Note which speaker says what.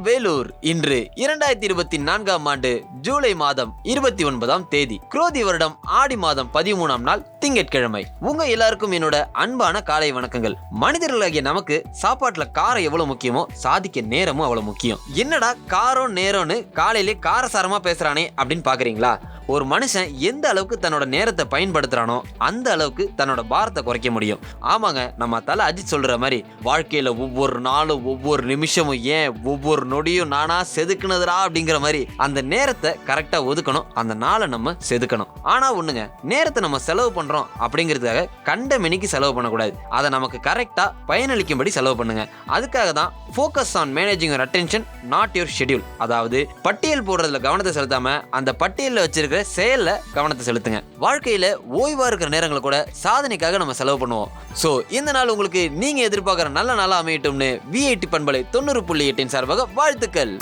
Speaker 1: வேலூர். இன்று 2024ஆம் ஆண்டு ஜூலை மாதம் 29ஆம் தேதி, குரோதி வருடம் ஆடி மாதம் 13ஆம் நாள் திங்கட்கிழமை. உங்க எல்லாருக்கும் என்னோட அன்பான காலை வணக்கங்கள். மனிதர்களாகிய நமக்கு சாப்பாட்டுல காரம் எவ்வளவு முக்கியமோ சாதிக்க நேரமும் அவ்வளவு முக்கியம். என்னடா காரம் நேரம்னு காலையிலே காரசாரமா பேசுறானே அப்படின்னு பாக்குறீங்களா? ஒரு மனுஷன் எந்த அளவுக்கு தன்னோட நேரத்தை பயன்படுத்துறானோ அந்த அளவுக்கு தன்னோட பாரத்தை குறைக்க முடியும். ஆமாங்க, நம்ம தல அஜித் சொல்ற மாதிரி வாழ்க்கையில ஒவ்வொரு நாளும் ஒவ்வொரு நிமிஷமும் ஏன் ஒவ்வொரு நொடியும் நானா செதுக்குனதுரா அப்படிங்கிற மாதிரி அந்த நேரத்தை கரெக்டா ஒதுக்கணும், அந்த நாளை நம்ம செதுக்கணும். ஆனா ஒண்ணுங்க, நேரத்தை நம்ம செலவு பண்றோம் அப்படிங்கிறதுக்காக கண்ட மெனிக்கு செலவு பண்ணக்கூடாது. அதை நமக்கு கரெக்டா பயனளிக்கும்படி செலவு பண்ணுங்க. அதுக்காக தான் focus on managing your attention not your schedule. அதாவது பட்டியல் போடுறதுல கவனத்தை செலுத்தாம அந்த பட்டியலில் வச்சிருக்கிற செயல்ல கவனத்தை செலுத்துங்க. வாழ்க்கையில ஓய்வா இருக்கிற நேரங்களை கூட சாதனைக்காக நம்ம செலவு பண்ணுவோம். சோ இந்த நாள் உங்களுக்கு நீங்க எதிர்பார்க்கிற நல்ல நாளா அமையட்டும்னு விஐடி பண்பலை 90.8 சார்பாக வாழ்த்துக்கள்.